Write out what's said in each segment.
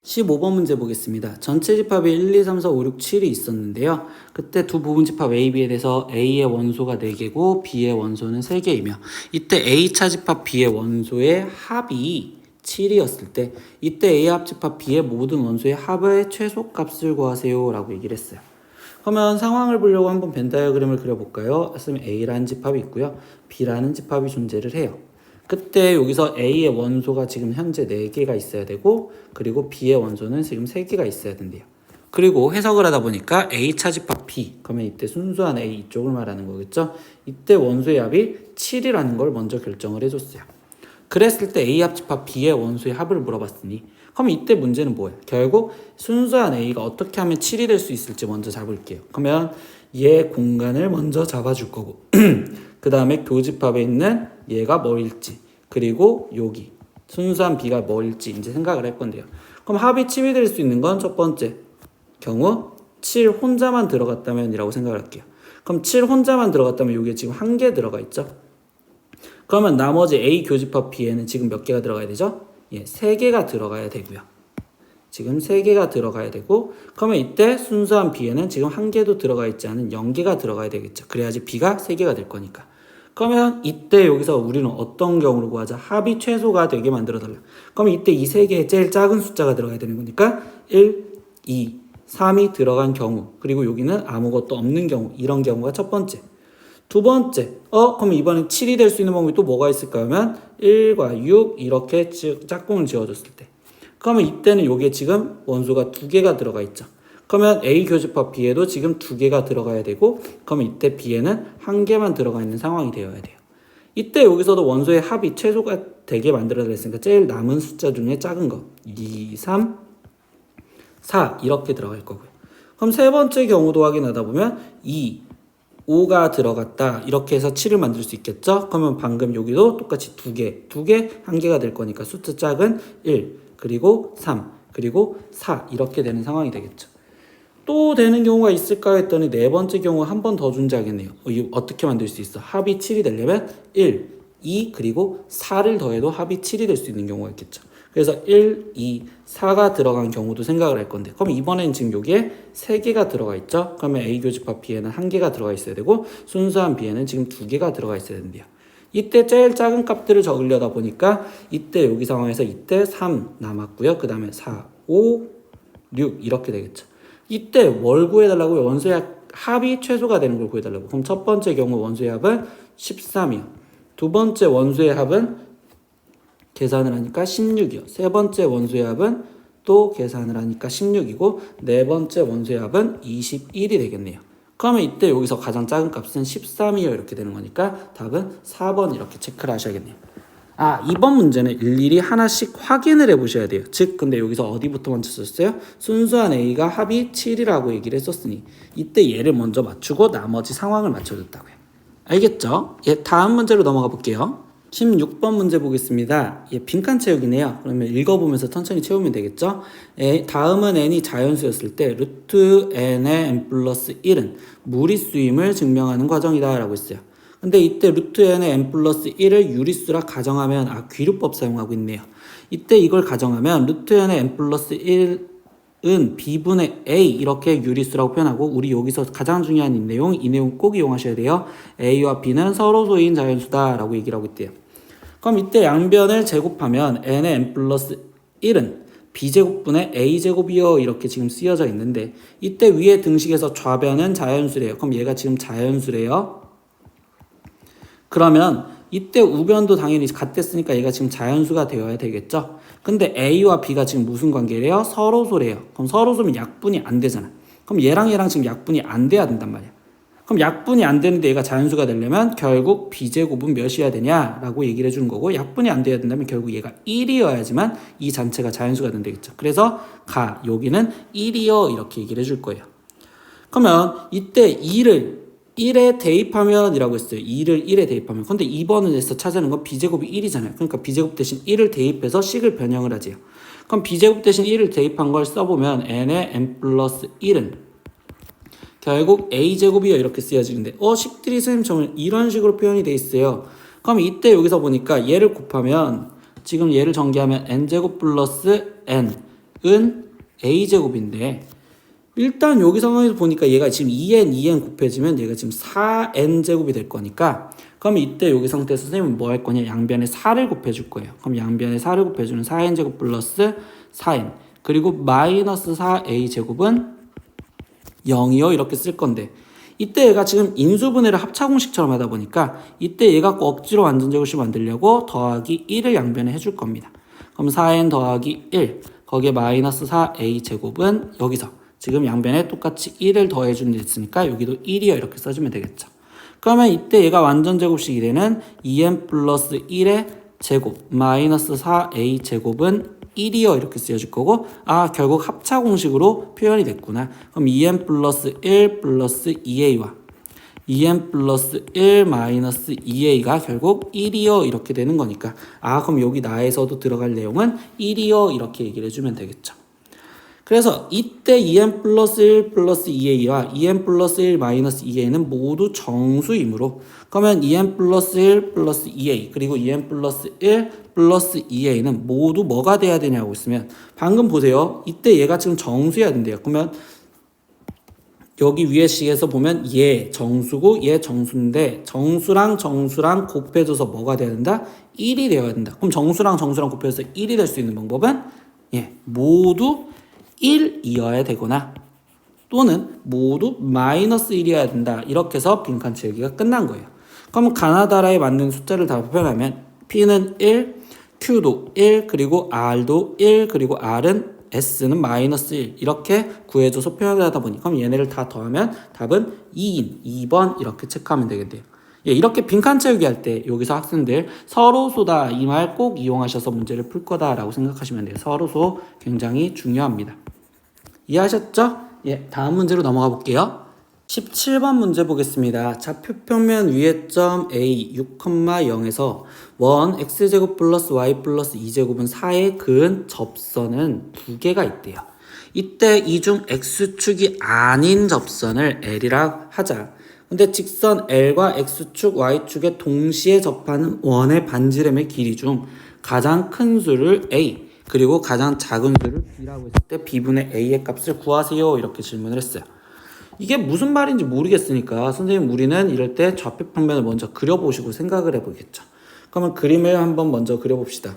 15번 문제 보겠습니다. 전체 집합이 1, 2, 3, 4, 5, 6, 7이 있었는데요. 그때 두 부분 집합 A, B에 대해서 A의 원소가 4개고 B의 원소는 3개이며 이때 A차 집합 B의 원소의 합이 7이었을 때 이때 A 합집합 B의 모든 원소의 합의 최소값을 구하세요 라고 얘기를 했어요. 그러면 상황을 보려고 한번 벤 다이어그램을 그려볼까요? 했으면 A라는 집합이 있고요. B라는 집합이 존재를 해요. 그때 여기서 A의 원소가 지금 현재 4개가 있어야 되고 그리고 B의 원소는 지금 3개가 있어야 된대요. 그리고 해석을 하다 보니까 A차 집합 B 그러면 이때 순수한 A 이쪽을 말하는 거겠죠. 이때 원소의 합이 7이라는 걸 먼저 결정을 해줬어요. 그랬을 때 A 합집합 B의 원소의 합을 물어봤으니 그럼 이때 문제는 뭐예요? 결국 순수한 A가 어떻게 하면 7이 될 수 있을지 먼저 잡을게요. 그러면 얘 공간을 먼저 잡아줄 거고 그 다음에 교집합에 있는 얘가 뭐일지 그리고 여기 순수한 B가 뭐일지 이제 생각을 할 건데요. 그럼 합이 7이 될 수 있는 건 첫 번째 경우 7 혼자만 들어갔다면 이라고 생각을 할게요. 그럼 7 혼자만 들어갔다면 여기에 지금 1개 들어가 있죠. 그러면 나머지 A 교집합 B에는 지금 몇 개가 들어가야 되죠? 예, 3개가 들어가야 되고요. 지금 3개가 들어가야 되고 그러면 이때 순수한 B에는 지금 1개도 들어가 있지 않은 0개가 들어가야 되겠죠. 그래야지 B가 3개가 될 거니까. 그러면 이때 여기서 우리는 어떤 경우를 구하자? 합이 최소가 되게 만들어달라. 그러면 이때 이 3개의 제일 작은 숫자가 들어가야 되는 거니까 1, 2, 3이 들어간 경우 그리고 여기는 아무것도 없는 경우 이런 경우가 첫 번째. 두 번째, 그럼 이번엔 7이 될 수 있는 방법이 또 뭐가 있을까 하면 1과 6 이렇게 짝꿍을 지어줬을 때 그러면 이때는 여기에 지금 원소가 2개가 들어가 있죠. 그러면 A 교집합 B에도 지금 2개가 들어가야 되고 그러면 이때 B에는 1개만 들어가 있는 상황이 되어야 돼요. 이때 여기서도 원소의 합이 최소가 되게 만들어졌으니까 제일 남은 숫자 중에 작은 거 2, 3, 4 이렇게 들어갈 거고요. 그럼 세 번째 경우도 확인하다 보면 2, 5가 들어갔다 이렇게 해서 7을 만들 수 있겠죠. 그러면 방금 여기도 똑같이 2개 1개가 될 거니까 숫자 짝은 1 그리고 3 그리고 4 이렇게 되는 상황이 되겠죠. 또 되는 경우가 있을까 했더니 네 번째 경우 한 번 더 존재하겠네요. 이거 어떻게 만들 수 있어? 합이 7이 되려면 1, 2 그리고 4를 더해도 합이 7이 될 수 있는 경우가 있겠죠. 그래서 1, 2, 4가 들어간 경우도 생각을 할 건데 그럼 이번엔 지금 여기에 3개가 들어가 있죠. 그러면 A 교집합 B에는 1개가 들어가 있어야 되고 순수한 B에는 지금 2개가 들어가 있어야 된대요. 이때 제일 작은 값들을 적으려다 보니까 이때 여기 상황에서 이때 3 남았고요. 그 다음에 4, 5, 6 이렇게 되겠죠. 이때 뭘 구해달라고요? 원소의 합이 최소가 되는 걸 구해달라고. 그럼 첫 번째 경우 원소의 합은 13이요. 두 번째 원소의 합은 계산을 하니까 16이요. 세 번째 원소의 합은 또 계산을 하니까 16이고 네 번째 원소의 합은 21이 되겠네요. 그러면 이때 여기서 가장 작은 값은 13이요. 이렇게 되는 거니까 답은 4번 이렇게 체크를 하셔야겠네요. 이번 문제는 일일이 하나씩 확인을 해보셔야 돼요. 즉 근데 여기서 어디부터 먼저 썼어요? 순수한 A가 합이 7이라고 얘기를 했었으니 이때 얘를 먼저 맞추고 나머지 상황을 맞춰줬다고요. 알겠죠? 예, 다음 문제로 넘어가 볼게요. 16번 문제 보겠습니다. 예, 빈칸 채우기네요. 그러면 읽어보면서 천천히 채우면 되겠죠? 다음은 n이 자연수였을 때 루트 n의 n 플러스 1은 무리수임을 증명하는 과정이다 라고 했어요. 근데 이때 루트 n의 n 플러스 1을 유리수라 가정하면 귀류법 사용하고 있네요. 이때 이걸 가정하면 루트 n의 n 플러스 1은 b분의 a 이렇게 유리수라고 표현하고 우리 여기서 가장 중요한 이 내용 꼭 이용하셔야 돼요. a와 b는 서로 소인 자연수다 라고 얘기를 하고 있대요. 그럼 이때 양변을 제곱하면 n의 n 플러스 1은 b제곱분의 a제곱이요 이렇게 지금 쓰여져 있는데 이때 위에 등식에서 좌변은 자연수래요. 그럼 얘가 지금 자연수래요. 그러면 이때 우변도 당연히 같았으니까 얘가 지금 자연수가 되어야 되겠죠. 근데 a와 b가 지금 무슨 관계래요? 서로소래요. 그럼 서로소면 약분이 안 되잖아. 그럼 얘랑 지금 약분이 안 돼야 된단 말이야. 그럼 약분이 안 되는데 얘가 자연수가 되려면 결국 b제곱은 몇이어야 되냐라고 얘기를 해주는 거고 약분이 안 돼야 된다면 결국 얘가 1이어야지만 이 전체가 자연수가 된다겠죠. 그래서 여기는 1이요 이렇게 얘기를 해줄 거예요. 그러면 이때 2를 1에 대입하면 이라고 했어요. 2를 1에 대입하면. 근데 2번에서 찾아내는 건 b제곱이 1이잖아요. 그러니까 b제곱 대신 1을 대입해서 식을 변형을 하지요. 그럼 b제곱 대신 1을 대입한 걸 써보면 n의 n 플러스 1은 결국 a제곱이요 이렇게 쓰여지는데 식들이 선생님처럼 이런 식으로 표현이 돼 있어요. 그럼 이때 여기서 보니까 얘를 곱하면 지금 얘를 전개하면 n제곱 플러스 n a제곱인데 일단 여기 상황에서 보니까 얘가 지금 2n 곱해지면 얘가 지금 4n제곱이 될 거니까 그럼 이때 여기 상태에서 선생님은 뭐 할 거냐? 양변에 4를 곱해줄 거예요. 그럼 양변에 4를 곱해주는 4n제곱 플러스 4n 그리고 마이너스 4a제곱은 0이요 이렇게 쓸 건데 이때 얘가 지금 인수분해를 합차공식처럼 하다 보니까 이때 얘가 억지로 완전제곱식 만들려고 더하기 1을 양변에 해줄 겁니다. 그럼 4n 더하기 1 거기에 마이너스 4a제곱은 여기서 지금 양변에 똑같이 1을 더해주는 데 있으니까 여기도 1이요 이렇게 써주면 되겠죠. 그러면 이때 얘가 완전제곱식이 되는 2n 플러스 1의 제곱 마이너스 4a제곱은 1이요 이렇게 쓰여질 거고 결국 합차공식으로 표현이 됐구나. 그럼 2n 플러스 1 플러스 2a와 2n 플러스 1 마이너스 2a가 결국 1이요 이렇게 되는 거니까 그럼 여기 나에서도 들어갈 내용은 1이요 이렇게 얘기를 해주면 되겠죠. 그래서 이때 2n 플러스 1 플러스 2a와 2n 플러스 1 마이너스 2a는 모두 정수이므로 그러면 2n 플러스 1 플러스 2a 그리고 2n 플러스 1 플러스 2a는 모두 뭐가 돼야 되냐고 했으면 방금 보세요. 이때 얘가 지금 정수여야 된대요. 그러면 여기 위에 식에서 보면 얘 정수고 얘 정수인데 정수랑 정수랑 곱해줘서 뭐가 돼야 된다? 1이 되어야 된다. 그럼 정수랑 정수랑 곱해줘서 1이 될 수 있는 방법은 모두 1이어야 되거나 또는 모두 마이너스 1이어야 된다. 이렇게 해서 빈칸 채우기가 끝난 거예요. 그럼 가나다라에 맞는 숫자를 다 표현하면 P는 1, Q도 1, 그리고 R도 1, 그리고 R은 S는 마이너스 1 이렇게 구해줘서 표현을 하다 보니 그럼 얘네를 다 더하면 답은 2인 2번 이렇게 체크하면 되겠네요. 이렇게 빈칸 채우기 할 때 여기서 학생들 서로소다 이 말 꼭 이용하셔서 문제를 풀 거다라고 생각하시면 돼요. 서로소 굉장히 중요합니다. 이해하셨죠? 다음 문제로 넘어가 볼게요. 17번 문제 보겠습니다. 좌표평면 위의 점 A 6,0에서 원 x제곱 플러스 y 플러스 2제곱은 4의 그은 접선은 두 개가 있대요. 이때 이 중 x축이 아닌 접선을 L이라 하자. 근데 직선 L과 x축, y축에 동시에 접하는 원의 반지름의 길이 중 가장 큰 수를 A 그리고 가장 작은 수를 B라고 했을 때 B분의 A의 값을 구하세요 이렇게 질문을 했어요. 이게 무슨 말인지 모르겠으니까 선생님 우리는 이럴 때 좌표평면을 먼저 그려보시고 생각을 해보겠죠. 그러면 그림을 한번 먼저 그려봅시다.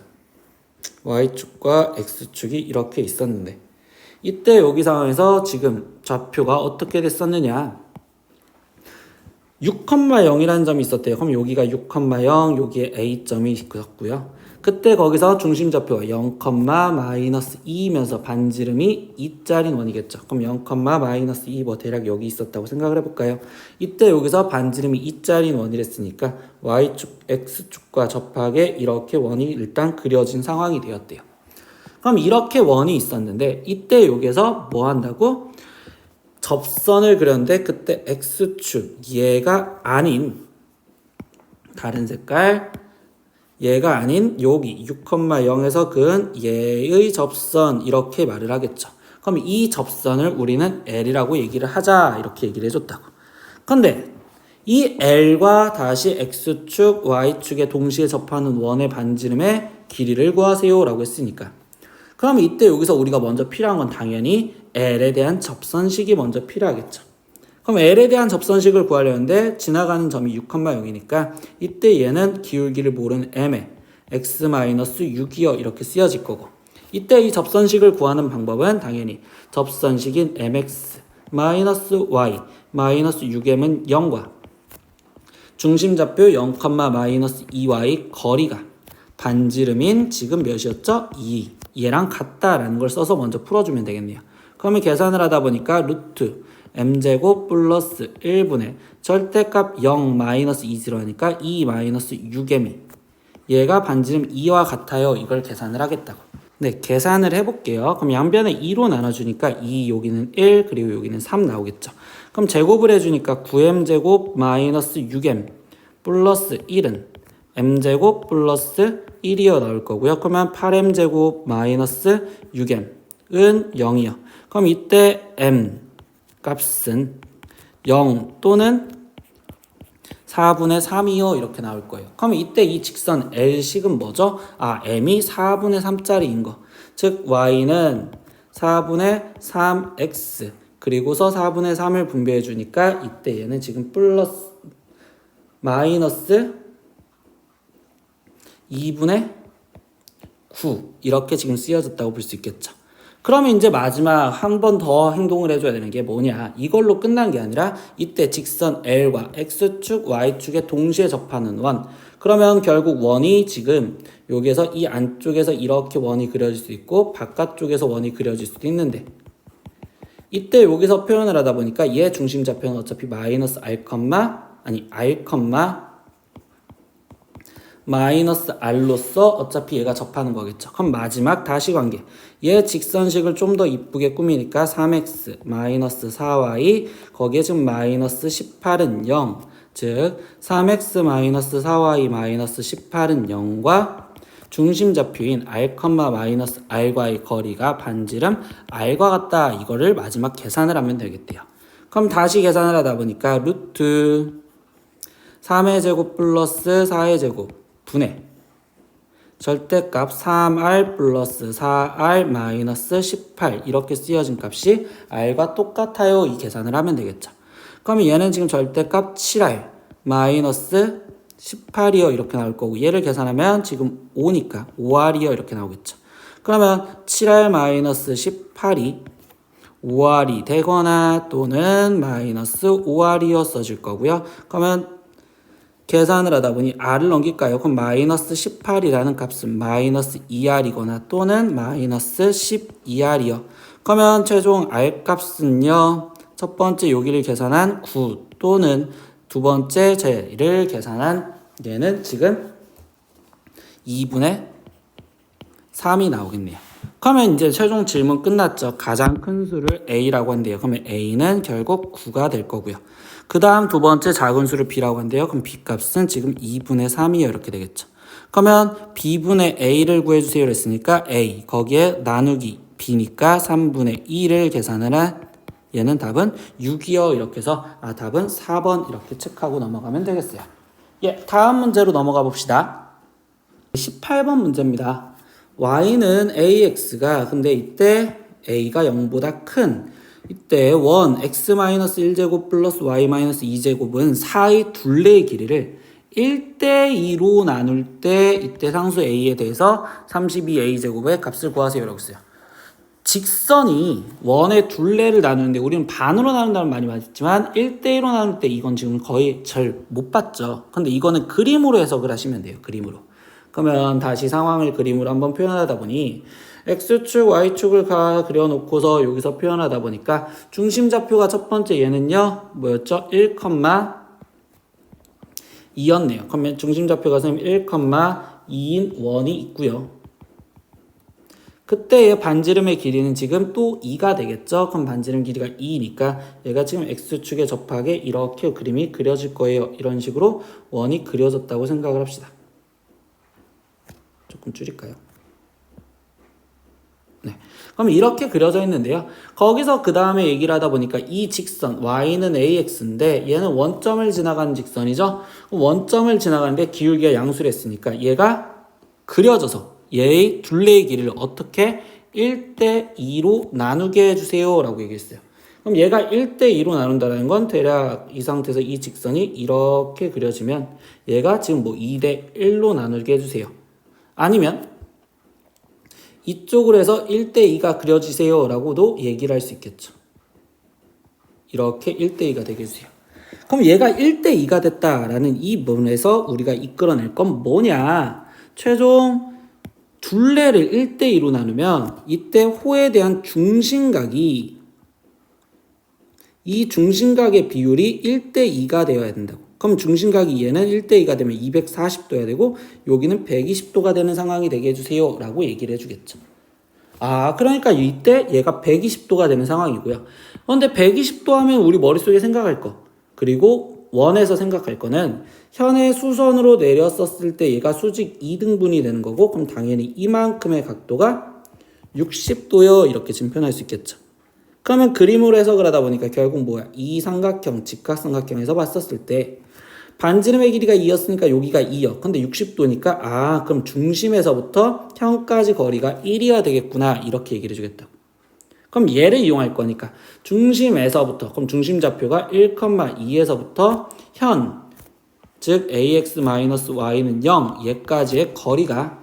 y축과 x축이 이렇게 있었는데 이때 여기 상황에서 지금 좌표가 어떻게 됐었느냐 6,0이라는 점이 있었대요. 그럼 여기가 6,0 여기에 A점이 있었고요. 그때 거기서 중심좌표가 0, 마이너스 2이면서 반지름이 2짜린 원이겠죠. 그럼 0, 마이너스 2 뭐 대략 여기 있었다고 생각을 해볼까요? 이때 여기서 반지름이 2짜린 원이랬으니까 y축, x축과 접하게 이렇게 원이 일단 그려진 상황이 되었대요. 그럼 이렇게 원이 있었는데 이때 여기서 뭐 한다고? 접선을 그렸는데 그때 x축 얘가 아닌 다른 색깔 얘가 아닌 여기 6,0에서 그은 얘의 접선 이렇게 말을 하겠죠. 그럼 이 접선을 우리는 L이라고 얘기를 하자 이렇게 얘기를 해줬다고. 근데 이 L과 다시 X축, Y축에 동시에 접하는 원의 반지름의 길이를 구하세요 라고 했으니까 그럼 이때 여기서 우리가 먼저 필요한 건 당연히 L에 대한 접선식이 먼저 필요하겠죠. 그럼 L에 대한 접선식을 구하려는데 지나가는 점이 6,0이니까 이때 얘는 기울기를 모르는 M에 x-6이요 이렇게 쓰여질 거고 이때 이 접선식을 구하는 방법은 당연히 접선식인 mx y 마이너스 6m은 0과 중심좌표 0, 마이너스 2y 거리가 반지름인 지금 몇이었죠? 2 얘랑 같다라는 걸 써서 먼저 풀어주면 되겠네요. 그러면 계산을 하다 보니까 루트 m제곱 플러스 1분의 절대값 0 마이너스 2 0하니까 2 마이너스 6m이 얘가 반지름 2와 같아요. 이걸 계산을 하겠다고. 네, 계산을 해볼게요. 그럼 양변에 2로 나눠주니까 2 여기는 1 그리고 여기는 3 나오겠죠. 그럼 제곱을 해주니까 9m제곱 마이너스 6m 플러스 1은 m제곱 플러스 1이어 나올 거고요. 그러면 8m제곱 마이너스 6m은 0이요. 그럼 이때 m 값은 0 또는 4분의 3이요 이렇게 나올 거예요. 그럼 이때 이 직선 L식은 뭐죠? m이 4분의 3짜리인 거. 즉 y는 4분의 3x 그리고서 4분의 3을 분배해 주니까 이때 얘는 지금 플러스 마이너스 2분의 9 이렇게 지금 쓰여졌다고 볼 수 있겠죠. 그러면 이제 마지막 한 번 더 행동을 해줘야 되는 게 뭐냐, 이걸로 끝난 게 아니라 이때 직선 L과 X축, Y축에 동시에 접하는 원, 그러면 결국 원이 지금 여기에서 이 안쪽에서 이렇게 원이 그려질 수 있고 바깥쪽에서 원이 그려질 수도 있는데, 이때 여기서 표현을 하다 보니까 얘 중심좌표는 어차피 마이너스 R, R, 마이너스 R로서 어차피 얘가 접하는 거겠죠. 그럼 마지막 다시 관계. 얘 직선식을 좀 더 이쁘게 꾸미니까 3x 마이너스 4y 거기에 지금 마이너스 18은 0. 즉 3x 마이너스 4y 마이너스 18은 0과 중심좌표인 R, 마이너스 R과의 거리가 반지름 R과 같다. 이거를 마지막 계산을 하면 되겠대요. 그럼 다시 계산을 하다 보니까 루트 3의 제곱 플러스 4의 제곱 분의 절대값 3r 플러스 4r 마이너스 18 이렇게 쓰여진 값이 r과 똑같아요. 이 계산을 하면 되겠죠. 그러면 얘는 지금 절대값 7r 마이너스 18이요 이렇게 나올 거고, 얘를 계산하면 지금 5니까 5r이요 이렇게 나오겠죠. 그러면 7r 마이너스 18이 5r이 되거나 또는 마이너스 5r이요 써질 거고요. 그러면 계산을 하다 보니 r을 넘길까요? 그럼 마이너스 18이라는 값은 마이너스 2r이거나 또는 마이너스 12r이요. 그러면 최종 r 값은요, 첫 번째 여기를 계산한 9 또는 두 번째 쟤를 계산한 얘는 지금 2분의 3이 나오겠네요. 그러면 이제 최종 질문 끝났죠. 가장 큰 수를 a라고 한대요. 그러면 a는 결국 9가 될 거고요. 그 다음 두 번째 작은 수를 b라고 한대요. 그럼 b 값은 지금 2분의 3이요 이렇게 되겠죠. 그러면 b분의 a를 구해주세요 했으니까 a 거기에 나누기 b니까 3분의 2를 계산을 한 얘는 답은 6이요 이렇게 해서 답은 4번 이렇게 체크하고 넘어가면 되겠어요. 예, 다음 문제로 넘어가 봅시다. 18번 문제입니다. y는 ax가 근데 이때 a가 0보다 큰 이때 원 x-1제곱 플러스 y-2제곱은 사이 둘레의 길이를 1대2로 나눌 때 이때 상수 a에 대해서 32a제곱의 값을 구하세요 라고 했어요. 직선이 원의 둘레를 나누는데 우리는 반으로 나눈다는 말이 맞지만 1대1로 나눌 때 이건 지금 거의 잘 못 봤죠. 근데 이거는 그림으로 해석을 하시면 돼요. 그림으로. 그러면 다시 상황을 그림으로 한번 표현하다 보니 X축, Y축을 그려놓고서 여기서 표현하다 보니까 중심좌표가 첫 번째 얘는요 뭐였죠? 1,2였네요. 그러면 중심좌표가 1,2인 원이 있고요. 그때의 반지름의 길이는 지금 또 2가 되겠죠? 그럼 반지름 길이가 2니까 얘가 지금 X축에 접하게 이렇게 그림이 그려질 거예요. 이런 식으로 원이 그려졌다고 생각을 합시다. 조금 줄일까요? 네. 그럼 이렇게 그려져 있는데요. 거기서 그 다음에 얘기를 하다 보니까 이 직선 y는 ax인데 얘는 원점을 지나가는 직선이죠. 원점을 지나가는데 기울기가 양수를 했으니까 얘가 그려져서 얘의 둘레의 길이를 어떻게 1대2로 나누게 해주세요 라고 얘기했어요. 그럼 얘가 1대2로 나눈다는 건 대략 이 상태에서 이 직선이 이렇게 그려지면 얘가 지금 뭐 2대1로 나누게 해주세요. 아니면 이쪽으로 해서 1대2가 그려지세요 라고도 얘기를 할 수 있겠죠. 이렇게 1대2가 되게 해주세요. 그럼 얘가 1대2가 됐다라는 이 부분에서 우리가 이끌어낼 건 뭐냐, 최종 둘레를 1대2로 나누면 이때 호에 대한 중심각이 이 중심각의 비율이 1대2가 되어야 된다고. 그럼 중심각이 얘는 1대2가 되면 240도야 되고 여기는 120도가 되는 상황이 되게 해주세요 라고 얘기를 해주겠죠. 그러니까 이때 얘가 120도가 되는 상황이고요. 그런데 120도 하면 우리 머릿속에 생각할 거, 그리고 원에서 생각할 거는 현의 수선으로 내렸었을 때 얘가 수직 2등분이 되는 거고, 그럼 당연히 이만큼의 각도가 60도요 이렇게 지금 표현할 수 있겠죠. 그러면 그림으로 해석을 하다 보니까 결국 뭐야, 이 삼각형, 직각삼각형에서 봤었을 때 반지름의 길이가 2였으니까 여기가 2요. 근데 60도니까 그럼 중심에서부터 현까지 거리가 1이어야 되겠구나 이렇게 얘기를 해주겠다. 그럼 얘를 이용할 거니까 중심에서부터, 그럼 중심 좌표가 1,2에서부터 현, 즉 ax-y는 0, 얘까지의 거리가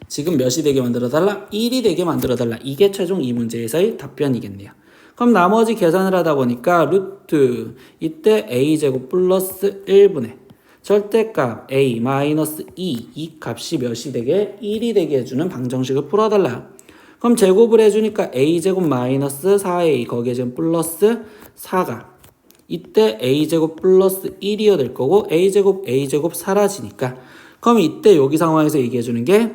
지금 몇이 되게 만들어달라? 1이 되게 만들어달라. 이게 최종 이 문제에서의 답변이겠네요. 그럼 나머지 계산을 하다 보니까 루트 이때 a제곱 플러스 1분의 절대값 a 마이너스 2, 이 값이 몇이 되게? 1이 되게 해주는 방정식을 풀어달라. 그럼 제곱을 해주니까 a제곱 마이너스 4a 거기에 지금 플러스 4가 이때 a제곱 플러스 1이어 될 거고 a제곱 사라지니까 그럼 이때 여기 상황에서 얘기해주는 게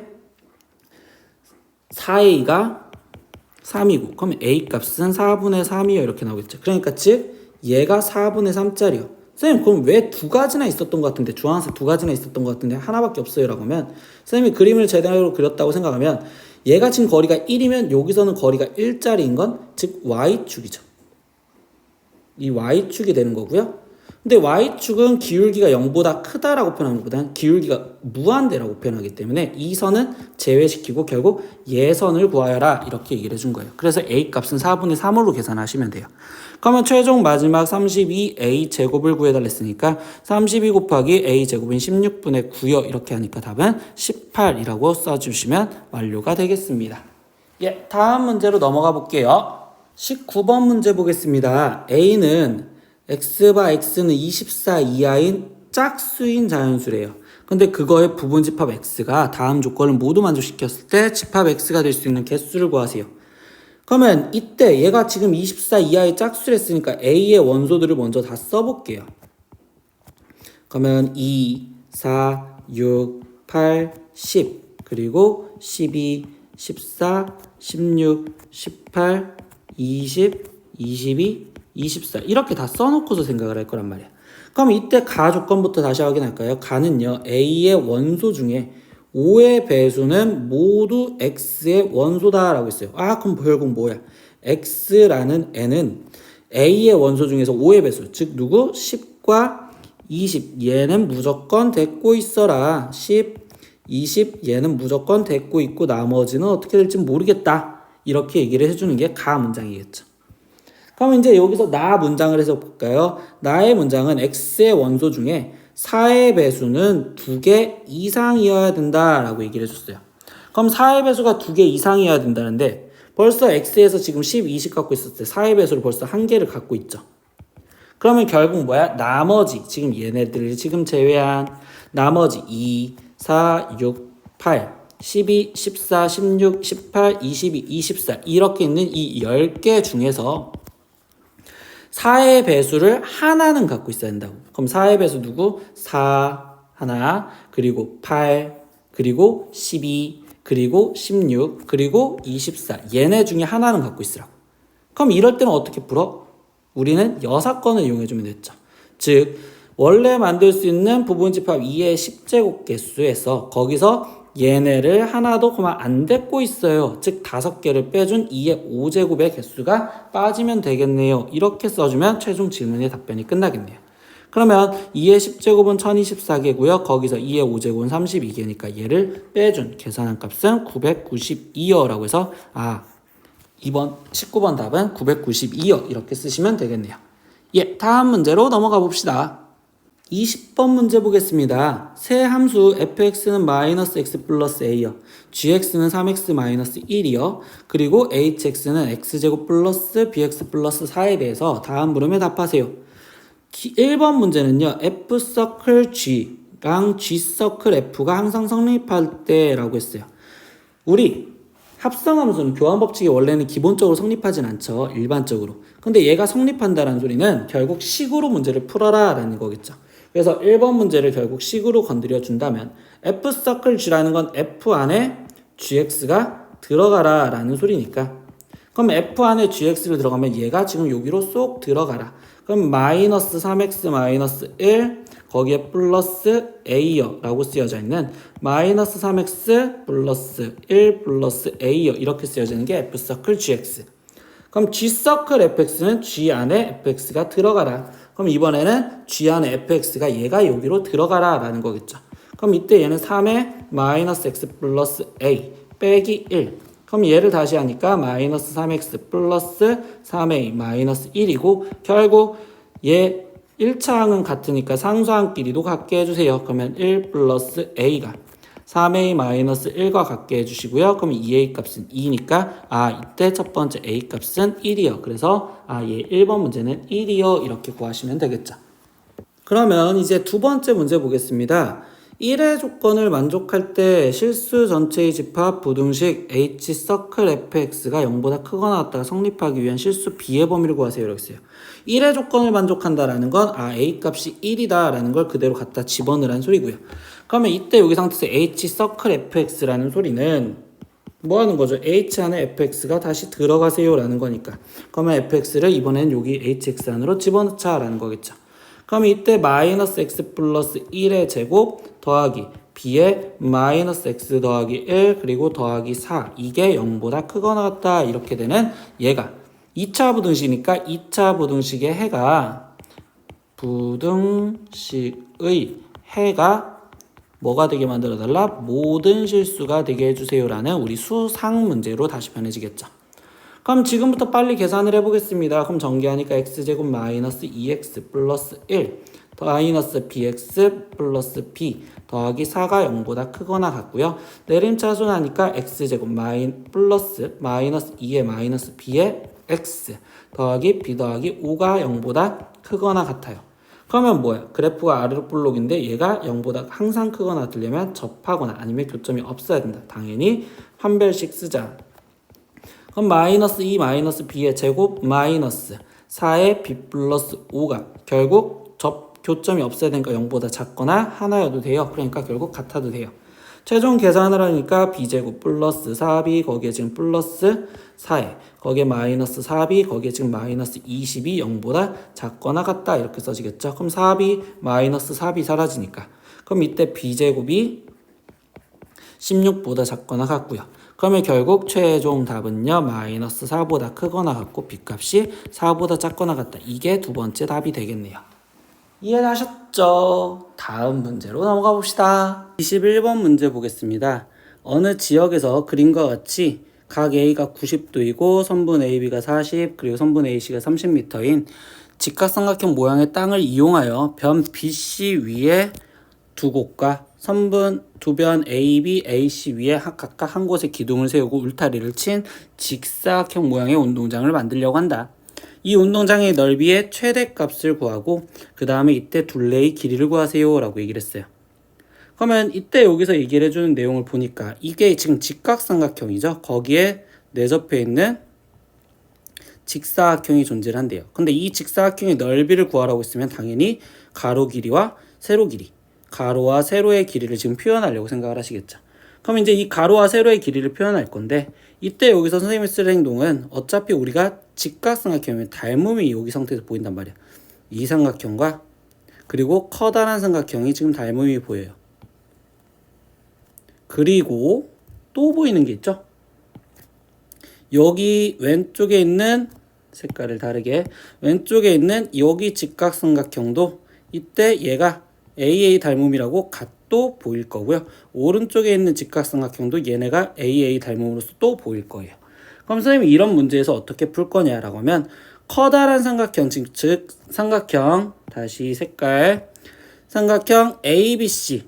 4a가 3이고 그럼 a 값은 4분의 3이요 이렇게 나오겠죠. 그러니까 즉 얘가 4분의 3짜리요. 선생님 그럼 왜 두 가지나 있었던 것 같은데 주황색 두 가지나 있었던 것 같은데 하나밖에 없어요 라고 하면 선생님이 그림을 제대로 그렸다고 생각하면 얘가 지금 거리가 1이면 여기서는 거리가 1짜리인 건 즉 y축이죠. 이 y축이 되는 거고요. 근데 y축은 기울기가 0보다 크다라고 표현하는 것보다는 기울기가 무한대라고 표현하기 때문에 이 선은 제외시키고 결국 얘선을 구하여라 이렇게 얘기를 해준 거예요. 그래서 a 값은 4분의 3으로 계산하시면 돼요. 그러면 최종 마지막 32a 제곱을 구해달랬으니까 32 곱하기 a 제곱은 16분의 9요 이렇게 하니까 답은 18이라고 써주시면 완료가 되겠습니다. 예, 다음 문제로 넘어가 볼게요. 19번 문제 보겠습니다. a는 x바 x는 24 이하인 짝수인 자연수래요. 근데 그거의 부분집합 x가 다음 조건을 모두 만족시켰을 때 집합 x가 될 수 있는 개수를 구하세요. 그러면 이때 얘가 지금 24 이하의 짝수를 했으니까 a의 원소들을 먼저 다 써볼게요. 그러면 2, 4, 6, 8, 10 그리고 12, 14, 16, 18, 20, 22, 24 이렇게 다 써놓고서 생각을 할 거란 말이야. 그럼 이때 가 조건부터 다시 확인할까요? 가는요 a의 원소 중에 5의 배수는 모두 x의 원소다라고 했어요. 아 그럼 결국 뭐야? x라는 n은 a의 원소 중에서 5의 배수 즉 누구? 10과 20 얘는 무조건 데리고 있어라. 10, 20 얘는 무조건 데리고 있고 나머지는 어떻게 될지 모르겠다. 이렇게 얘기를 해주는 게 가 문장이겠죠. 그럼 이제 여기서 나 문장을 해서 볼까요? 나의 문장은 x의 원소 중에 4의 배수는 2개 이상이어야 된다라고 얘기를 해줬어요. 그럼 4의 배수가 2개 이상이어야 된다는데 벌써 x에서 지금 10, 20 갖고 있었을 때 4의 배수를 벌써 1개를 갖고 있죠. 그러면 결국 뭐야? 나머지 지금 얘네들을 지금 제외한 나머지 2, 4, 6, 8 12, 14, 16, 18, 22, 24 이렇게 있는 이 10개 중에서 4의 배수를 하나는 갖고 있어야 된다고. 그럼 4의 배수 누구? 4 하나 그리고 8 그리고 12 그리고 16 그리고 24 얘네 중에 하나는 갖고 있으라고. 그럼 이럴 때는 어떻게 풀어? 우리는 여사건을 이용해주면 됐죠. 즉 원래 만들 수 있는 부분집합 2의 10제곱 개수에서 거기서 얘네를 하나도 그만 안 데리고 있어요. 즉 5개를 빼준 2의 5제곱의 개수가 빠지면 되겠네요. 이렇게 써주면 최종 질문의 답변이 끝나겠네요. 그러면 2의 10제곱은 1024개고요. 거기서 2의 5제곱은 32개니까 얘를 빼준 계산한 값은 992여 라고 해서 19번 답은 992여 이렇게 쓰시면 되겠네요. 예, 다음 문제로 넘어가 봅시다. 20번 문제 보겠습니다. 새 함수 fx는 마이너스 x 플러스 a요. gx는 3x 마이너스 1이요. 그리고 hx는 x제곱 플러스 bx 플러스 4에 대해서 다음 물음에 답하세요. 1번 문제는요. f 서클 g랑 g 서클 f가 항상 성립할 때라고 했어요. 우리 합성함수는 교환법칙이 원래는 기본적으로 성립하진 않죠. 일반적으로. 근데 얘가 성립한다는 소리는 결국 식으로 문제를 풀어라 라는 거겠죠. 그래서 1번 문제를 결국 식으로 건드려 준다면 f 서클 g라는 건 f 안에 gx가 들어가라 라는 소리니까 그럼 f 안에 gx를 들어가면 얘가 지금 여기로 쏙 들어가라. 그럼 마이너스 3x 마이너스 1 거기에 플러스 a요 라고 쓰여져 있는 마이너스 3x 플러스 1 플러스 a요 이렇게 쓰여지는 게 f 서클 gx. 그럼 g 서클 fx는 g 안에 fx가 들어가라. 그럼 이번에는 g 안에 fx가 얘가 여기로 들어가라 라는 거겠죠. 그럼 이때 얘는 3에 마이너스 x 플러스 a 빼기 1 그럼 얘를 다시 하니까 마이너스 3x 플러스 3a 마이너스 1이고 결국 얘 1차 항은 같으니까 상수항끼리도 같게 해주세요. 그러면 1 플러스 a가 3a 마이너스 1과 같게 해주시고요. 그럼 2a 값은 2니까 이때 첫 번째 a 값은 1이요. 그래서 얘 1번 문제는 1이요. 이렇게 구하시면 되겠죠. 그러면 이제 두 번째 문제 보겠습니다. 1의 조건을 만족할 때 실수 전체의 집합 부등식 h 서클 fx가 0보다 크거나 같다가 성립하기 위한 실수 b의 범위를 구하세요. 이렇게 써요. 1의 조건을 만족한다라는 건 a 값이 1이다라는 걸 그대로 갖다 집어넣으라는 소리고요. 그러면 이때 여기 상태에서 h 서클 fx라는 소리는 뭐 하는 거죠? h 안에 fx가 다시 들어가세요 라는 거니까. 그러면 fx를 이번엔 여기 hx 안으로 집어넣자 라는 거겠죠. 그럼 이때 마이너스 x 플러스 1의 제곱 더하기 b의 마이너스 x 더하기 1 그리고 더하기 4 이게 0보다 크거나 같다 이렇게 되는 얘가 2차 부등식이니까 2차 부등식의 해가 부등식의 해가 뭐가 되게 만들어달라? 모든 실수가 되게 해주세요 라는 우리 수상 문제로 다시 변해지겠죠. 그럼 지금부터 빨리 계산을 해보겠습니다. 그럼 전개하니까 x제곱 마이너스 2x 플러스 1 마이너스 bx 플러스 b 더하기 4가 0보다 크거나 같고요. 내림차순하니까 x제곱 플러스 마이너스 2의 마이너스 b의 x 더하기 b 더하기 5가 0보다 크거나 같아요. 그러면 뭐야? 그래프가 아래로 볼록인데 얘가 0보다 항상 크거나 같으려면 접하거나 아니면 교점이 없어야 된다. 당연히 판별식 쓰자. 그럼 마이너스 2 마이너스 b의 제곱 마이너스 4의 b 플러스 5가 결국 교점이 없어야 되니까 0보다 작거나 하나여도 돼요. 그러니까 결국 같아도 돼요. 최종 계산을 하니까 b제곱 플러스 4b 거기에 지금 플러스 4에 거기에 마이너스 4b 거기에 지금 마이너스 20이 0보다 작거나 같다 이렇게 써지겠죠. 그럼 4b 마이너스 4b 사라지니까 그럼 이때 b제곱이 16보다 작거나 같고요. 그러면 결국 최종 답은요 마이너스 4보다 크거나 같고 b값이 4보다 작거나 같다. 이게 두 번째 답이 되겠네요. 이해하셨죠? 다음 문제로 넘어가 봅시다. 21번 문제 보겠습니다. 어느 지역에서 그림과 같이 각 A가 90도이고 선분 AB가 40 그리고 선분 AC가 30m인 직각삼각형 모양의 땅을 이용하여 변 BC 위에 두 곳과 선분 두 변 AB, AC 위에 각각 한 곳에 기둥을 세우고 울타리를 친 직사각형 모양의 운동장을 만들려고 한다. 이 운동장의 넓이의 최대값을 구하고 그 다음에 이때 둘레의 길이를 구하세요 라고 얘기를 했어요. 그러면 이때 여기서 얘기를 해주는 내용을 보니까 이게 지금 직각삼각형이죠. 거기에 내접해 있는 직사각형이 존재를 한대요. 근데 이 직사각형의 넓이를 구하라고 했으면 당연히 가로 길이와 세로 길이 가로와 세로의 길이를 지금 표현하려고 생각을 하시겠죠. 그럼 이제 이 가로와 세로의 길이를 표현할 건데 이때 여기서 선생님이 쓸 행동은 어차피 우리가 직각삼각형이면 닮음이 여기 상태에서 보인단 말이야. 이 삼각형과 그리고 커다란 삼각형이 지금 닮음이 보여요. 그리고 또 보이는 게 있죠. 여기 왼쪽에 있는 색깔을 다르게 왼쪽에 있는 여기 직각삼각형도 이때 얘가 AA 닮음이라고 또 보일 거고요. 오른쪽에 있는 직각삼각형도 얘네가 AA 닮음으로서 또 보일 거예요. 그럼 선생님이 이런 문제에서 어떻게 풀 거냐라고 하면 커다란 삼각형 즉 삼각형 다시 색깔 삼각형 ABC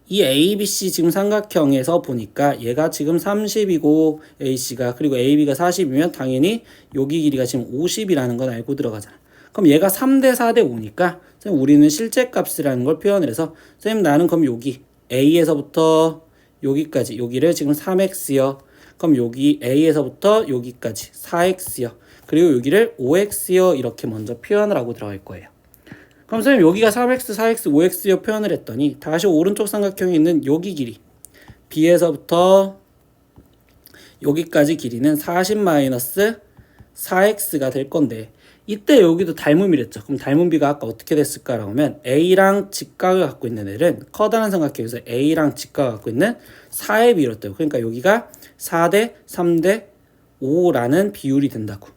이 ABC 지금 삼각형에서 보니까 얘가 지금 30이고 AC가 그리고 AB가 40이면 당연히 여기 길이가 지금 50이라는 건 알고 들어가잖아. 그럼 얘가 3대 4대 5니까 우리는 실제 값이라는 걸 표현을 해서 선생님 나는 그럼 여기 A에서부터 여기까지 여기를 지금 3x요. 그럼 여기 A에서부터 여기까지 4x요. 그리고 여기를 5x요. 이렇게 먼저 표현을 하고 들어갈 거예요. 그럼 선생님 여기가 3x, 4x, 5x요 표현을 했더니 다시 오른쪽 삼각형에 있는 여기 길이 B에서부터 여기까지 길이는 40-4x가 될 건데 이때 여기도 닮음이랬죠. 그럼 닮음비가 아까 어떻게 됐을까라고 하면 A랑 직각을 갖고 있는 애는 커다란 삼각형에서 A랑 직각을 갖고 있는 4의 비율을 떼요. 그러니까 여기가 4대 3대 5라는 비율이 된다고.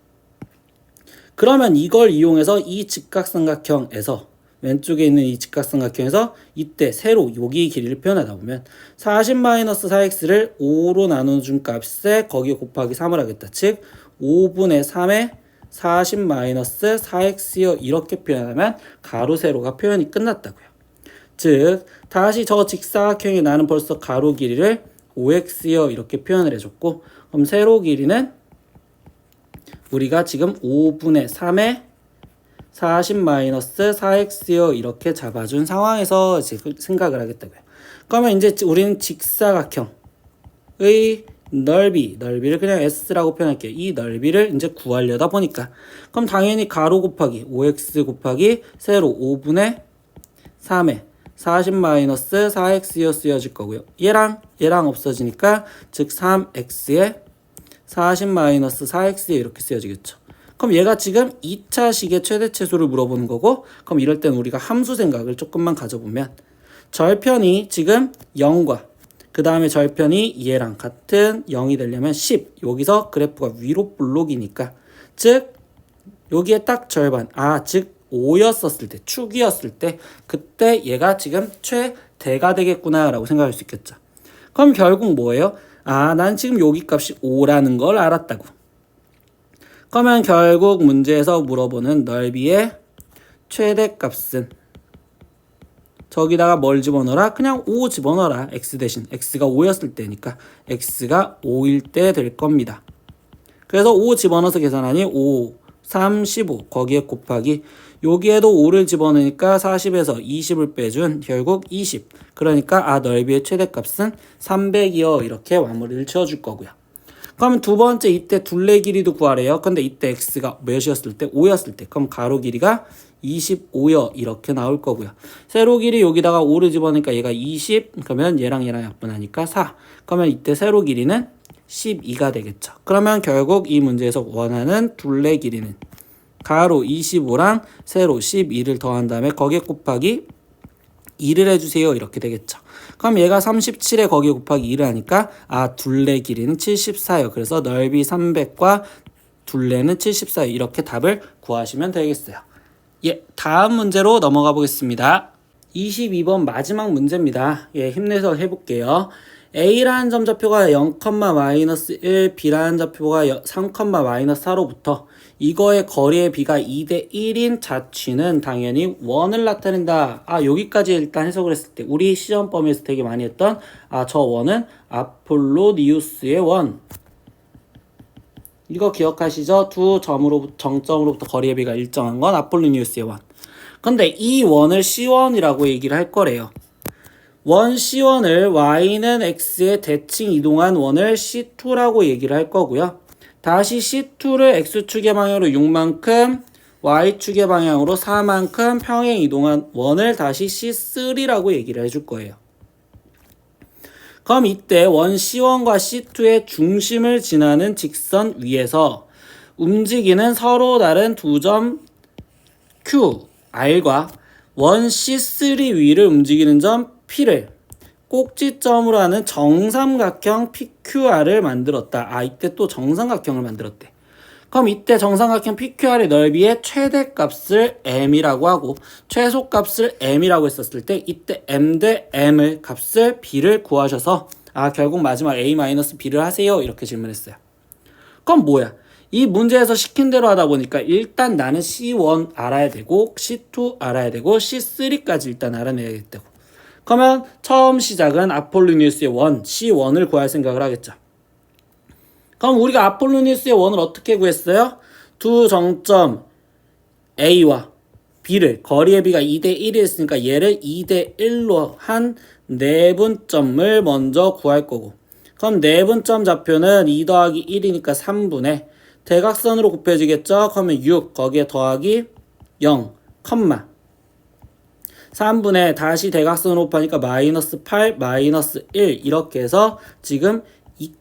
그러면 이걸 이용해서 이 직각삼각형에서 왼쪽에 있는 이 직각삼각형에서 이때 세로 여기 길이를 표현하다 보면 40-4x를 5로 나눠준 값에 거기에 곱하기 3을 하겠다. 즉 5분의 3에 40-4x요 이렇게 표현하면 가로 세로가 표현이 끝났다고요. 즉 다시 저 직사각형이 나는 벌써 가로 길이를 5x요 이렇게 표현을 해줬고, 그럼 세로 길이는 우리가 지금 5분의 3에 40-4x요 이렇게 잡아준 상황에서 지금 생각을 하겠다고요. 그러면 이제 우리는 직사각형의 넓이를 그냥 s라고 표현할게요. 이 넓이를 이제 구하려다 보니까 그럼 당연히 가로 곱하기 5x 곱하기 세로 5분의 3에 40-4x요 쓰여질 거고요. 얘랑 없어지니까 즉 3x에 40-4x요 이렇게 쓰여지겠죠. 그럼 얘가 지금 2차식의 최대치수를 물어보는 거고, 그럼 이럴 땐 우리가 함수 생각을 조금만 가져보면 절편이 지금 0과 그 다음에 절편이 얘랑 같은 0이 되려면 10, 여기서 그래프가 위로 볼록이니까 즉 여기에 딱 절반, 즉 5였었을 때, 축이었을 때 그때 얘가 지금 최대가 되겠구나 라고 생각할 수 있겠죠. 그럼 결국 뭐예요? 난 지금 여기 값이 5라는 걸 알았다고. 그러면 결국 문제에서 물어보는 넓이의 최대값은 저기다가 뭘 집어넣어라? 그냥 5 집어넣어라. x 대신 x가 5였을 때니까 x가 5일 때 될 겁니다. 그래서 5 집어넣어서 계산하니 5, 3, 15 거기에 곱하기 여기에도 5를 집어넣으니까 40에서 20을 빼준 결국 20. 그러니까 넓이의 최대값은 300이요. 이렇게 마무리를 지어줄 거고요. 그러면 두 번째 이때 둘레 길이도 구하래요. 근데 이때 x가 몇이었을 때? 5였을 때. 그럼 가로 길이가 25요. 이렇게 나올 거고요. 세로 길이 여기다가 5를 집어넣으니까 얘가 20. 그러면 얘랑 약분하니까 4. 그러면 이때 세로 길이는 12가 되겠죠. 그러면 결국 이 문제에서 원하는 둘레 길이는 가로 25랑 세로 12를 더한 다음에 거기에 곱하기 2를 해주세요. 이렇게 되겠죠. 그럼 얘가 37에 거기에 곱하기 2를 하니까 둘레 길이는 74요. 그래서 넓이 300과 둘레는 74요. 이렇게 답을 구하시면 되겠어요. 다음 문제로 넘어가 보겠습니다. 22번 마지막 문제입니다. 힘내서 해볼게요. A라는 점좌표가 0,-1, B라는 좌표가 3,-4로부터 이거의 거리의 비가 2대 1인 자취는 당연히 원을 나타낸다. 여기까지 일단 해석을 했을 때 우리 시험 범위에서 되게 많이 했던 저 원은 아폴로니우스의 원. 이거 기억하시죠? 두 정점으로부터 거리의 비가 일정한 건 아폴로니우스의 원. 근데 이 원을 C1이라고 얘기를 할 거래요. 원 C1을 y는 x의 대칭 이동한 원을 C2라고 얘기를 할 거고요. 다시 C2를 x축의 방향으로 6만큼 y축의 방향으로 4만큼 평행 이동한 원을 다시 C3라고 얘기를 해줄 거예요. 그럼 이때 원 C1과 C2의 중심을 지나는 직선 위에서 움직이는 서로 다른 두 점 Q, R과 원 C3 위를 움직이는 점 P를 꼭지점으로 하는 정삼각형 PQR을 만들었다. 이때 또 정삼각형을 만들었대. 그럼 이때 정삼각형 PQR의 넓이의 최대값을 M이라고 하고 최소값을 M이라고 했었을 때 이때 M 대 M을 값을 B를 구하셔서 결국 마지막 A-B를 하세요. 이렇게 질문했어요. 그럼 뭐야? 이 문제에서 시킨 대로 하다 보니까 일단 나는 C1 알아야 되고 C2 알아야 되고 C3까지 일단 알아내야겠다고. 그러면 처음 시작은 아폴로니우스의 원, C1을 구할 생각을 하겠죠. 그럼 우리가 아폴로니우스의 원을 어떻게 구했어요? 두 정점 A와 B를 거리의 B가 2대 1이 했으니까 얘를 2대 1로 한 내분점을 먼저 구할 거고, 그럼 내분점 좌표는 2 더하기 1이니까 3분의 대각선으로 곱해지겠죠? 그러면 6 거기에 더하기 0, 3분의 다시 대각선으로 곱하니까 마이너스 8, 마이너스 1 이렇게 해서 지금 2,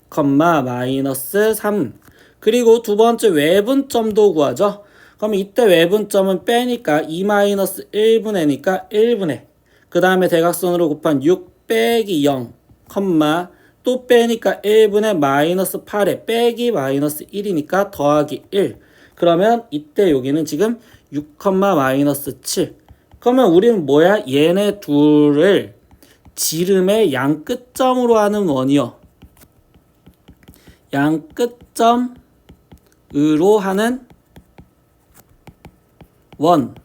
마이너스 3. 그리고 두 번째 외분점도 구하죠. 그럼 이때 외분점은 빼니까 2 마이너스 1분의니까 1분의 그 다음에 대각선으로 곱한 6 빼기 0, 또 빼니까 1분의 마이너스 8에 빼기 마이너스 1이니까 더하기 1. 그러면 이때 여기는 지금 6, 마이너스 7, 그러면 우리는 뭐야? 얘네 둘을 지름의 양 끝점으로 하는 원이요. 양 끝점으로 하는 원.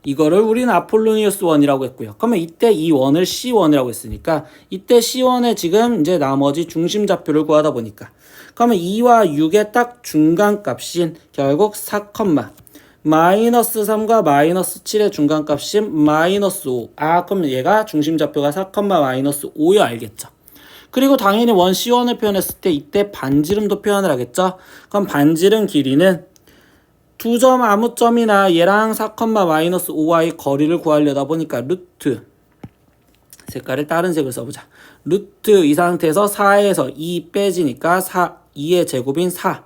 이거를 우리는 아폴로니우스 원이라고 했고요. 그러면 이때 이 원을 C1이라고 했으니까 이때 C1의 지금 이제 나머지 중심 좌표를 구하다 보니까 그러면 2와 6의 딱 중간 값인 결국 4, 마이너스 3과 마이너스 7의 중간 값인 마이너스 5. 그럼 얘가 중심 좌표가 4, 마이너스 5여 알겠죠? 그리고 당연히 원 C1을 표현했을 때 이때 반지름도 표현을 하겠죠? 그럼 반지름 길이는 두 점 아무 점이나 얘랑 4, 마이너스 5와의 거리를 구하려다 보니까 루트 색깔을 다른 색을 써보자. 루트 이 상태에서 4에서 2 빼지니까 2의 제곱인 4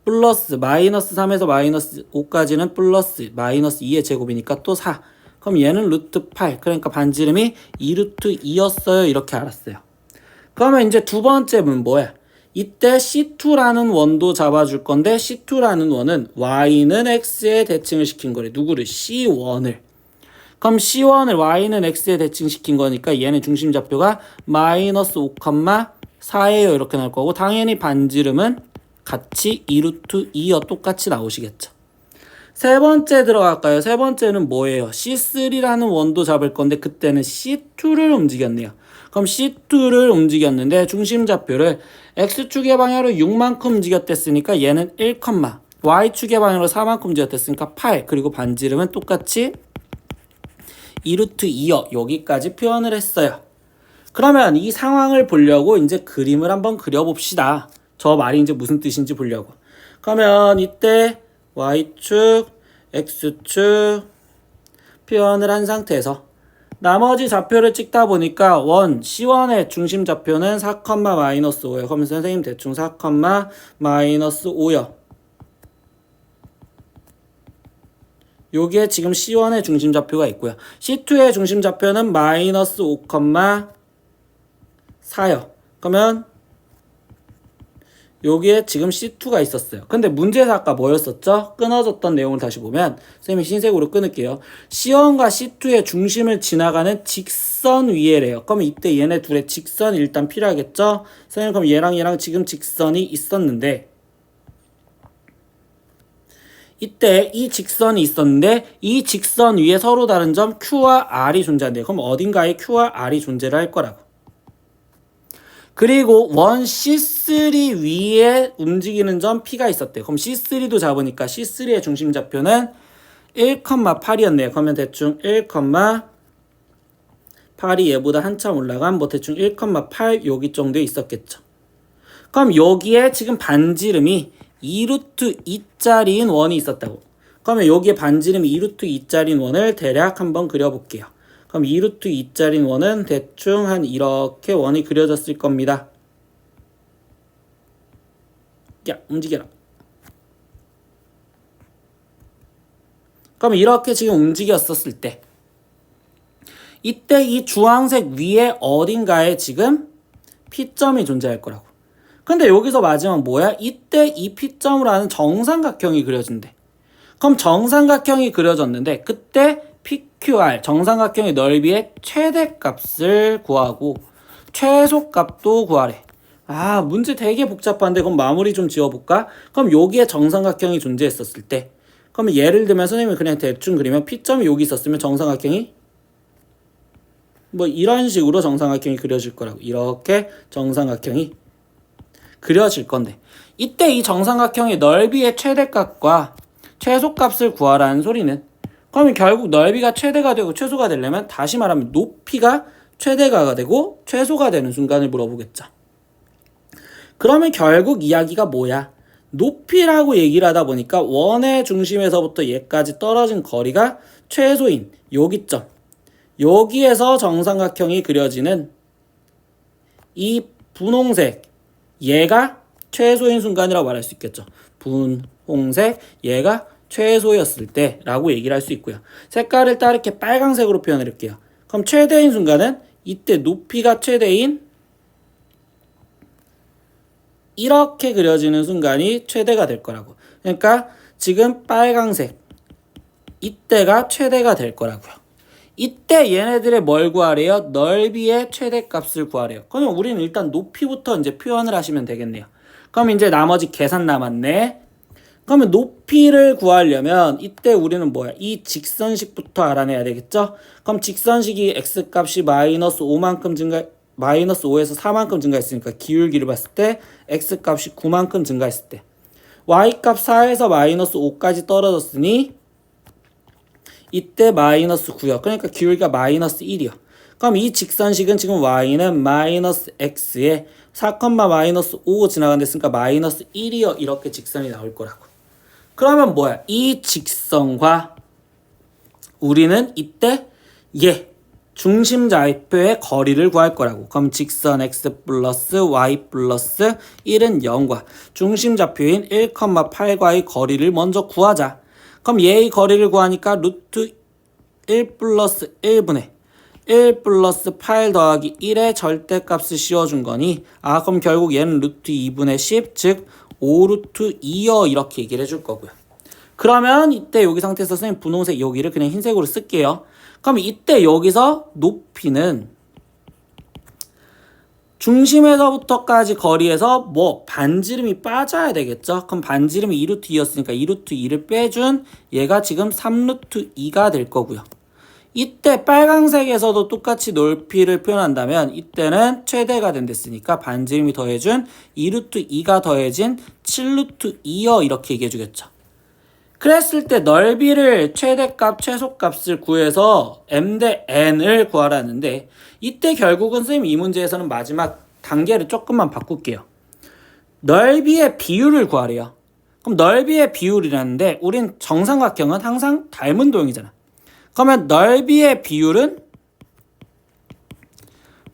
플러스 마이너스 3에서 마이너스 5까지는 플러스 마이너스 2의 제곱이니까 또 4. 그럼 얘는 루트 8. 그러니까 반지름이 2루트 2였어요. 이렇게 알았어요. 그러면 이제 두 번째 문 뭐야? 이때 C2라는 원도 잡아줄 건데 C2라는 원은 Y는 X에 대칭을 시킨 거래. 누구를? C1을. 그럼 C1을 Y는 X에 대칭시킨 거니까 얘는 중심 좌표가 마이너스 5, 4예요. 이렇게 나올 거고 당연히 반지름은 같이 2루트 2여 똑같이 나오시겠죠. 세 번째 들어갈까요? 세 번째는 뭐예요? C3라는 원도 잡을 건데 그때는 C2를 움직였네요. 그럼 C2를 움직였는데 중심 좌표를 X축의 방향으로 6만큼 움직였댔으니까 얘는 1, Y축의 방향으로 4만큼 움직였댔으니까 8. 그리고 반지름은 똑같이 2루트 2여 여기까지 표현을 했어요. 그러면 이 상황을 보려고 이제 그림을 한번 그려봅시다. 저 말이 이제 무슨 뜻인지 보려고. 그러면 이때 Y축, X축 표현을 한 상태에서 나머지 좌표를 찍다 보니까 원 C1의 중심 좌표는 4, 마이너스 5요. 그럼 선생님 대충 4, 마이너스 5요. 여기에 지금 C1의 중심 좌표가 있고요. C2의 중심 좌표는 마이너스 5, 4요. 그러면 여기에 지금 C2가 있었어요. 근데 문제에서 아까 뭐였었죠? 끊어졌던 내용을 다시 보면 선생님이 흰색으로 끊을게요. C1과 C2의 중심을 지나가는 직선 위에래요. 그럼 이때 얘네 둘의 직선이 일단 필요하겠죠? 선생님 그럼 얘랑 지금 직선이 있었는데 이때 이 직선이 있었는데 이 직선 위에 서로 다른 점 Q와 R이 존재한대요. 그럼 어딘가에 Q와 R이 존재를 할 거라고. 그리고 원 C3 위에 움직이는 점 P가 있었대요. 그럼 C3도 잡으니까 C3의 중심 좌표는 1, 8이었네요. 그러면 대충 1, 8이 얘보다 한참 올라간 뭐 대충 1, 8 여기 정도에 있었겠죠. 그럼 여기에 지금 반지름이 2루트 2짜리인 원이 있었다고. 그러면 여기에 반지름이 2루트 2짜리인 원을 대략 한번 그려볼게요. 그럼 2루트 2짜리인 원은 대충 한 이렇게 원이 그려졌을 겁니다. 야, 움직여라. 그럼 이렇게 지금 움직였었을 때 이때 이 주황색 위에 어딘가에 지금 P점이 존재할 거라고. 근데 여기서 마지막 뭐야? 이때 이 P점으로 하는 정삼각형이 그려진대. 그럼 정삼각형이 그려졌는데 그때 PQR 정삼각형의 넓이의 최대값을 구하고 최소값도 구하래. 문제 되게 복잡한데 그럼 마무리 좀 지어볼까? 그럼 여기에 정삼각형이 존재했었을 때 그러면 예를 들면 선생님이 그냥 대충 그리면 P점이 여기 있었으면 정삼각형이 뭐 이런 식으로 정삼각형이 그려질 거라고. 이렇게 정삼각형이 그려질 건데 이때 이 정삼각형의 넓이의 최대값과 최소값을 구하라는 소리는 그러면 결국 넓이가 최대가 되고 최소가 되려면 다시 말하면 높이가 최대가 되고 최소가 되는 순간을 물어보겠죠. 그러면 결국 이야기가 뭐야? 높이라고 얘기를 하다 보니까 원의 중심에서부터 얘까지 떨어진 거리가 최소인 여기점. 여기에서 정삼각형이 그려지는 이 분홍색 얘가 최소인 순간이라고 말할 수 있겠죠. 분홍색 얘가 최소였을 때 라고 얘기를 할 수 있고요. 색깔을 따르게 빨강색으로 표현할게요. 그럼 최대인 순간은 이때 높이가 최대인 이렇게 그려지는 순간이 최대가 될 거라고. 그러니까 지금 빨강색 이때가 최대가 될 거라고요. 이때 얘네들의 뭘 구하래요? 넓이의 최대값을 구하래요. 그러면 우리는 일단 높이부터 이제 표현을 하시면 되겠네요. 그럼 이제 나머지 계산 남았네. 그러면 높이를 구하려면 이때 우리는 뭐야? 이 직선식부터 알아내야 되겠죠? 그럼 직선식이 x값이 마이너스 5만큼 마이너스 5에서 4만큼 증가했으니까 기울기를 봤을 때 x값이 9만큼 증가했을 때 y값 4에서 마이너스 5까지 떨어졌으니 이때 마이너스 9요. 그러니까 기울기가 마이너스 1이요. 그럼 이 직선식은 지금 y는 마이너스 x에 4, 마이너스 5 지나간댔으니까 마이너스 1이요. 이렇게 직선이 나올 거라고. 그러면 뭐야? 이 직선과 우리는 이때 중심 좌표의 거리를 구할 거라고. 그럼 직선 x 플러스 y 플러스 1은 0과 중심 좌표인 1,8과의 거리를 먼저 구하자. 그럼 얘의 거리를 구하니까 루트 1 플러스 1분의 1 플러스 8 더하기 1의 절대값을 씌워준 거니 그럼 결국 얘는 루트 2분의 10, 즉 5루트 2여 이렇게 얘기를 해줄 거고요. 그러면 이때 여기 상태에서 선생님 분홍색 여기를 그냥 흰색으로 쓸게요. 그럼 이때 여기서 높이는 중심에서부터까지 거리에서 뭐 반지름이 빠져야 되겠죠. 그럼 반지름이 2루트 2였으니까 2루트 2를 빼준 얘가 지금 3루트 2가 될 거고요. 이때 빨강색에서도 똑같이 높이를 표현한다면 이때는 최대가 된댔으니까 반지름이 더해준 2루트 2가 더해진 7루트 2여 이렇게 얘기해 주겠죠. 그랬을 때 넓이를 최대값, 최소값을 구해서 m 대 n을 구하라는데 이때 결국은 선생님 이 문제에서는 마지막 단계를 조금만 바꿀게요. 넓이의 비율을 구하래요. 그럼 넓이의 비율이라는데 우린 정삼각형은 항상 닮은 도형이잖아. 그러면 넓이의 비율은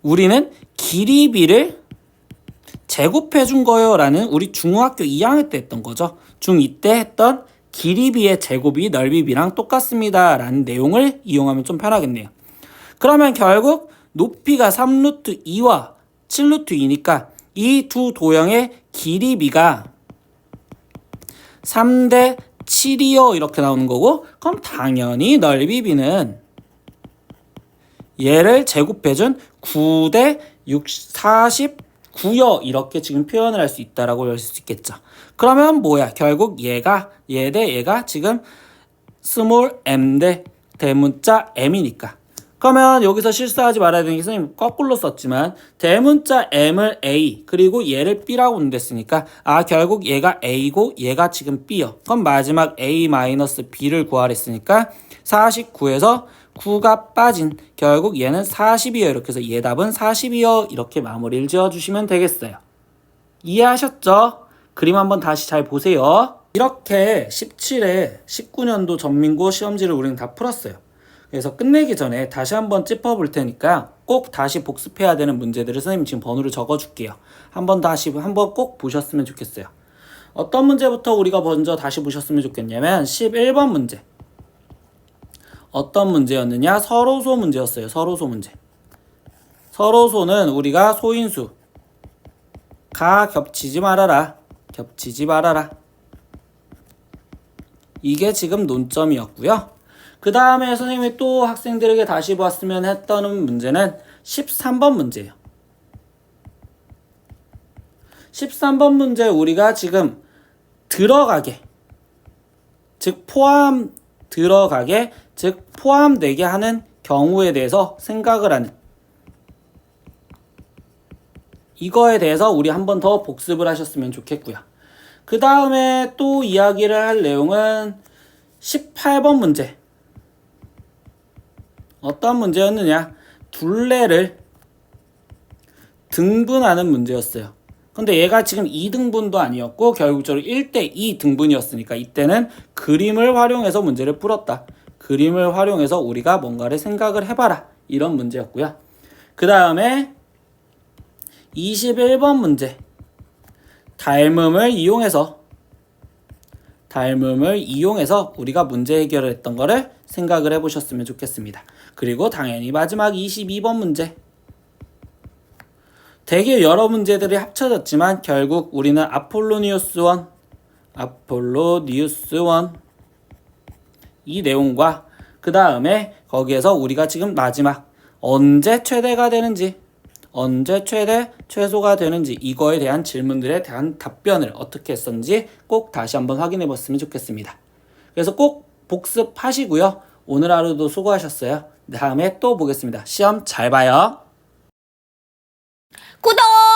우리는 길이 비를 제곱해 준 거요 라는 우리 중학교 2학년 때 했던 거죠. 중2 때 했던 길이 비의 제곱이 넓이 비랑 똑같습니다 라는 내용을 이용하면 좀 편하겠네요. 그러면 결국 높이가 3루트 2와 7루트 2니까 이 두 도형의 길이 비가 3대 7이요 이렇게 나오는 거고 그럼 당연히 넓이 비는 얘를 제곱해준 9대 49요 이렇게 지금 표현을 할 수 있다라고 할 수 있겠죠. 그러면 뭐야? 결국 얘 대 얘가 지금 스몰 m 대 대문자 m이니까. 그러면 여기서 실수하지 말아야 되는 게 선생님 거꾸로 썼지만 대문자 m을 a 그리고 얘를 b라고 냈으니까 결국 얘가 a고 얘가 지금 b요. 그럼 마지막 a-b를 구하랬으니까 49에서 9가 빠진 결국 얘는 40이요. 이렇게 해서 얘 답은 40이요. 이렇게 마무리를 지어주시면 되겠어요. 이해하셨죠? 그림 한번 다시 잘 보세요. 이렇게 17회 19년도 전민고 시험지를 우리는 다 풀었어요. 그래서 끝내기 전에 다시 한번 짚어볼 테니까 꼭 다시 복습해야 되는 문제들을 선생님 지금 번호를 적어줄게요. 한번 꼭 보셨으면 좋겠어요. 어떤 문제부터 우리가 먼저 다시 보셨으면 좋겠냐면 11번 문제. 어떤 문제였느냐? 서로소 문제였어요. 서로소 문제. 서로소는 우리가 소인수 가 겹치지 말아라. 겹치지 말아라. 이게 지금 논점이었고요. 그 다음에 선생님이 또 학생들에게 다시 봤으면 했던 문제는 13번 문제예요. 13번 문제 우리가 지금 들어가게 즉 포함되게 하는 경우에 대해서 생각을 하는 이거에 대해서 우리 한 번 더 복습을 하셨으면 좋겠고요. 그 다음에 또 이야기를 할 내용은 18번 문제. 어떤 문제였느냐? 둘레를 등분하는 문제였어요. 근데 얘가 지금 2등분도 아니었고 결국적으로 1대2 등분이었으니까 이때는 그림을 활용해서 문제를 풀었다. 그림을 활용해서 우리가 뭔가를 생각을 해봐라. 이런 문제였고요. 그 다음에 21번 문제. 닮음을 이용해서 우리가 문제 해결을 했던 거를 생각을 해보셨으면 좋겠습니다. 그리고 당연히 마지막 22번 문제. 되게 여러 문제들이 합쳐졌지만 결국 우리는 아폴로니우스 1 이 내용과 그 다음에 거기에서 우리가 지금 마지막 언제 최대가 되는지, 언제 최대, 최소가 되는지 이거에 대한 질문들에 대한 답변을 어떻게 했었는지 꼭 다시 한번 확인해 봤으면 좋겠습니다. 그래서 꼭 복습하시고요. 오늘 하루도 수고하셨어요. 다음에 또 보겠습니다. 시험 잘 봐요. 구독!